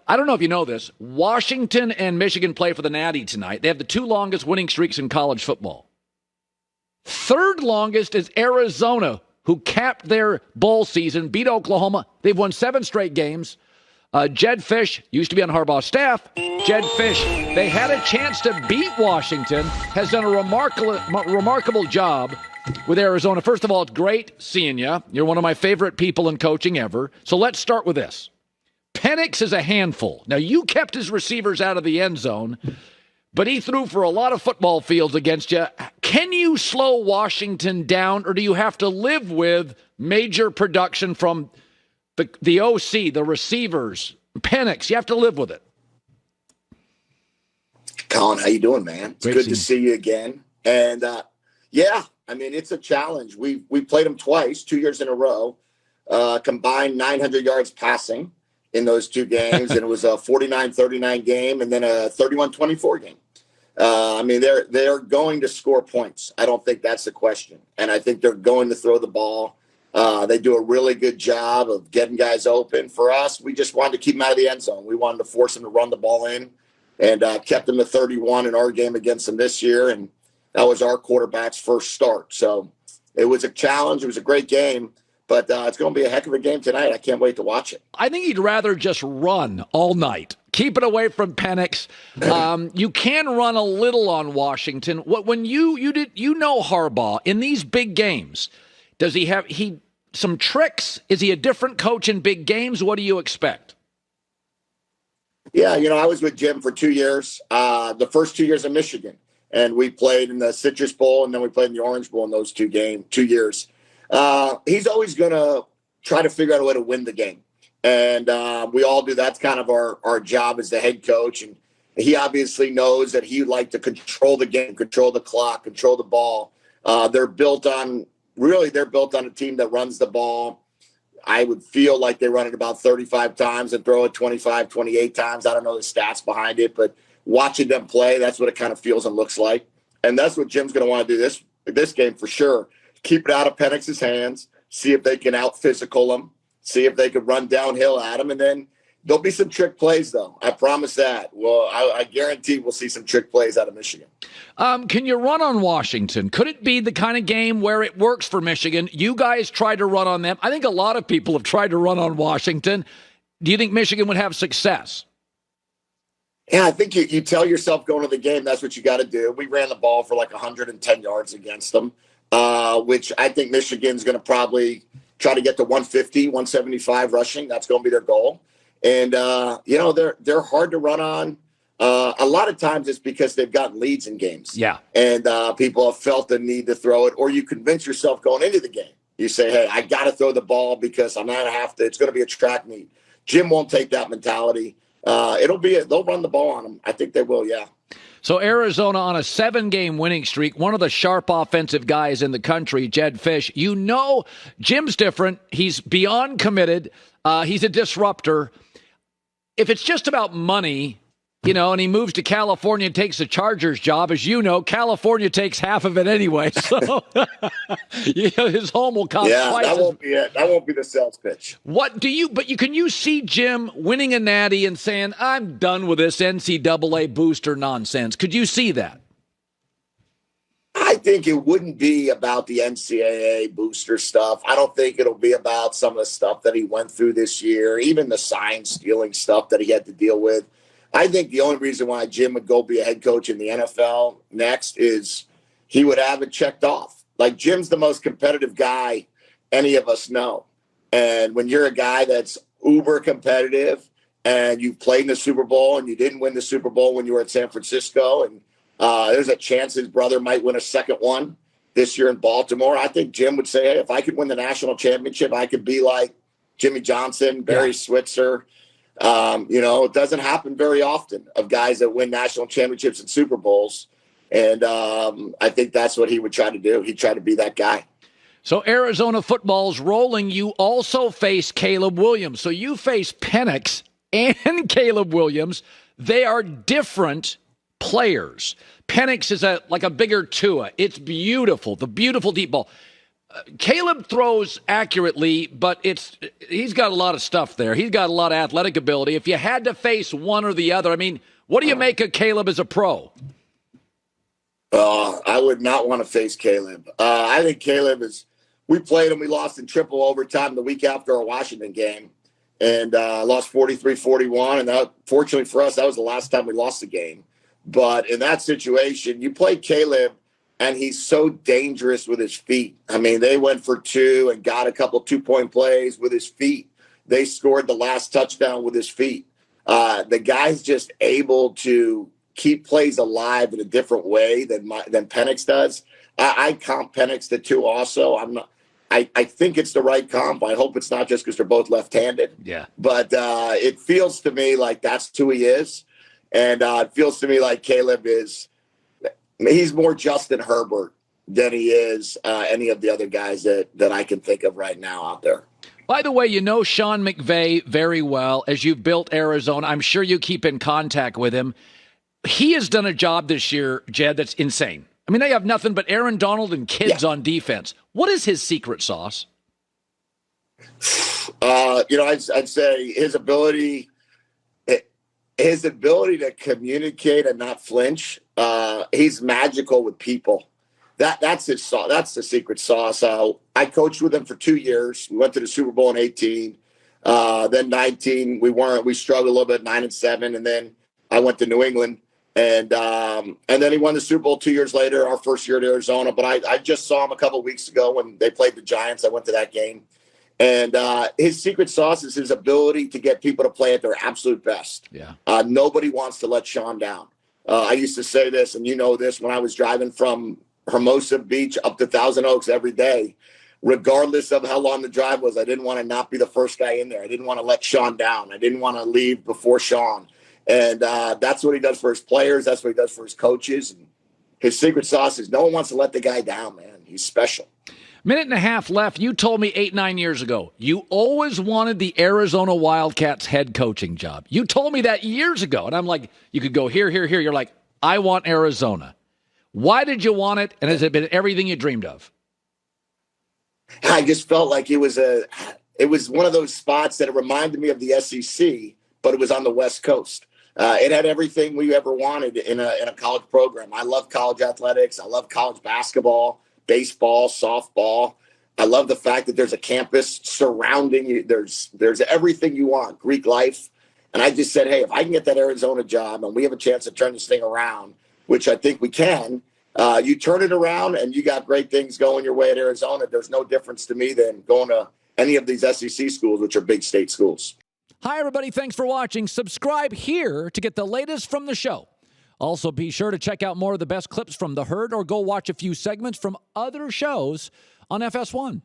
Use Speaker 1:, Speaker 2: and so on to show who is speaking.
Speaker 1: I don't know if you know this. Washington and Michigan play for the Natty tonight. They have the 2 longest winning streaks in college football. Third longest is Arizona, who capped their bowl season, beat Oklahoma. They've won 7 straight games. Jedd Fisch used to be on Harbaugh's staff. Jedd Fisch, they had a chance to beat Washington, has done a remarkable job with Arizona. First of all, it's great seeing you. You're one of my favorite people in coaching ever. So let's start with this. Penix is a handful. Now, you kept his receivers out of the end zone, but he threw for a lot of football fields against you. Can you slow Washington down, or do you have to live with major production from the OC, the receivers, Penix? You have to live with it.
Speaker 2: Colin, how you doing, man? It's good to see you again. And, yeah, I mean, it's a challenge. We played them twice, 2 years in a row, combined 900 yards passing in those 2 games, and it was a 49-39 game and then a 31-24 game. I mean, they're going to score points. I don't think that's the question. And I think they're going to throw the ball. They do a really good job of getting guys open. For us, we just wanted to keep them out of the end zone. We wanted to force them to run the ball in, and kept them to 31 in our game against them this year. And that was our quarterback's first start. So it was a challenge. It was a great game. But it's going to be a heck of a game tonight. I can't wait to watch it.
Speaker 1: I think he'd rather just run all night. Keep it away from Penix. You can run a little on Washington. When you know Harbaugh in these big games, does he have some tricks? Is he a different coach in big games? What do you expect?
Speaker 2: Yeah, I was with Jim for 2 years. The first 2 years in Michigan, and we played in the Citrus Bowl, and then we played in the Orange Bowl in those 2 years. He's always going to try to figure out a way to win the game. And we all do. That's kind of our job as the head coach. And he obviously knows that he'd like to control the game, control the clock, control the ball. They're built on a team that runs the ball. I would feel like they run it about 35 times and throw it 25, 28 times. I don't know the stats behind it, but watching them play, that's what it kind of feels and looks like. And that's what Jim's going to want to do this game for sure. Keep it out of Penix's hands, see if they can out-physical him, see if they can run downhill at him, and then there'll be some trick plays, though. I promise that. Well, I guarantee we'll see some trick plays out of Michigan.
Speaker 1: Can you run on Washington? Could it be the kind of game where it works for Michigan? You guys try to run on them. I think a lot of people have tried to run on Washington. Do you think Michigan would have success?
Speaker 2: Yeah, I think you tell yourself going to the game, that's what you got to do. We ran the ball for like 110 yards against them. Which I think Michigan's going to probably try to get to 150, 175 rushing. That's going to be their goal. And, they're hard to run on. A lot of times it's because they've gotten leads in games.
Speaker 1: Yeah.
Speaker 2: And people have felt the need to throw it, or you convince yourself going into the game. You say, hey, I got to throw the ball because I'm not going to have to. It's going to be a track meet. Jim won't take that mentality. They'll run the ball on them. I think they will, yeah.
Speaker 1: So Arizona on a 7-game winning streak, one of the sharp offensive guys in the country, Jedd Fisch. Jim's different. He's beyond committed. He's a disruptor. If it's just about money, and he moves to California and takes the Chargers job, as you know, California takes half of it anyway. So his home will cost twice.
Speaker 2: That won't be it. That won't be the sales pitch.
Speaker 1: Can you see Jim winning a natty and saying, I'm done with this NCAA booster nonsense? Could you see that?
Speaker 2: I think it wouldn't be about the NCAA booster stuff. I don't think it'll be about some of the stuff that he went through this year, even the sign stealing stuff that he had to deal with. I think the only reason why Jim would go be a head coach in the NFL next is he would have it checked off. Like, Jim's the most competitive guy any of us know. And when you're a guy that's uber competitive and you've played in the Super Bowl and you didn't win the Super Bowl when you were at San Francisco, and there's a chance his brother might win a second one this year in Baltimore, I think Jim would say, hey, if I could win the national championship, I could be like Jimmy Johnson, Barry Switzer. It doesn't happen very often of guys that win national championships and Super Bowls. And I think that's what he would try to do. He'd try to be that guy.
Speaker 1: So Arizona football's rolling. You also face Caleb Williams. So you face Penix and Caleb Williams. They are different players. Penix is like a bigger Tua. It's beautiful. The beautiful deep ball. Caleb throws accurately, but he's got a lot of stuff there. He's got a lot of athletic ability. If you had to face one or the other, I mean, what do you make of Caleb as a pro?
Speaker 2: I would not want to face Caleb. I think Caleb we played him. We lost in triple overtime the week after our Washington game and lost 43-41. And that, fortunately for us, that was the last time we lost the game. But in that situation, you play Caleb, and he's so dangerous with his feet. I mean, they went for two and got a couple 2-point plays with his feet. They scored the last touchdown with his feet. The guy's just able to keep plays alive in a different way than Penix does. I comp Penix to 2 also. I think it's the right comp. I hope it's not just because they're both left-handed.
Speaker 1: Yeah.
Speaker 2: But it feels to me like that's who he is. And it feels to me like Caleb he's more Justin Herbert than he is any of the other guys that I can think of right now out there.
Speaker 1: By the way, you know Sean McVay very well. As you've built Arizona, I'm sure you keep in contact with him. He has done a job this year, Jedd, that's insane. I mean, they have nothing but Aaron Donald and kids on defense. What is his secret sauce?
Speaker 2: I'd say his ability to communicate and not flinch. He's magical with people. That's his sauce. That's the secret sauce. I coached with him for 2 years. We went to the Super Bowl in 2018. Then 2019, we struggled a little bit, 9-7, and then I went to New England. And then he won the Super Bowl 2 years later, our first year at Arizona. But I just saw him a couple of weeks ago when they played the Giants. I went to that game. And his secret sauce is his ability to get people to play at their absolute best.
Speaker 1: Yeah.
Speaker 2: Nobody wants to let Sean down. I used to say this, and you know this, when I was driving from Hermosa Beach up to Thousand Oaks every day, regardless of how long the drive was, I didn't want to not be the first guy in there. I didn't want to let Sean down. I didn't want to leave before Sean. And that's what he does for his players. That's what he does for his coaches. And his secret sauce is no one wants to let the guy down, man. He's special.
Speaker 1: Minute and a half left. You told me 8-9 years ago you always wanted the Arizona Wildcats head coaching job. You told me that years ago. And I'm like, you could go here, here, here. You're like, I want Arizona. Why did you want it? And has it been everything you dreamed of?
Speaker 2: I just felt like it was one of those spots that it reminded me of the SEC, but it was on the West Coast. It had everything we ever wanted in a college program. I love college athletics. I love college basketball, baseball, softball. I love the fact that there's a campus surrounding you. There's everything you want, Greek life. And I just said, hey, if I can get that Arizona job and we have a chance to turn this thing around, which I think we can, you turn it around and you got great things going your way at Arizona. There's no difference to me than going to any of these SEC schools, which are big state schools.
Speaker 1: Hi, everybody. Thanks for watching. Subscribe here to get the latest from the show. Also, be sure to check out more of the best clips from The Herd or go watch a few segments from other shows on FS1.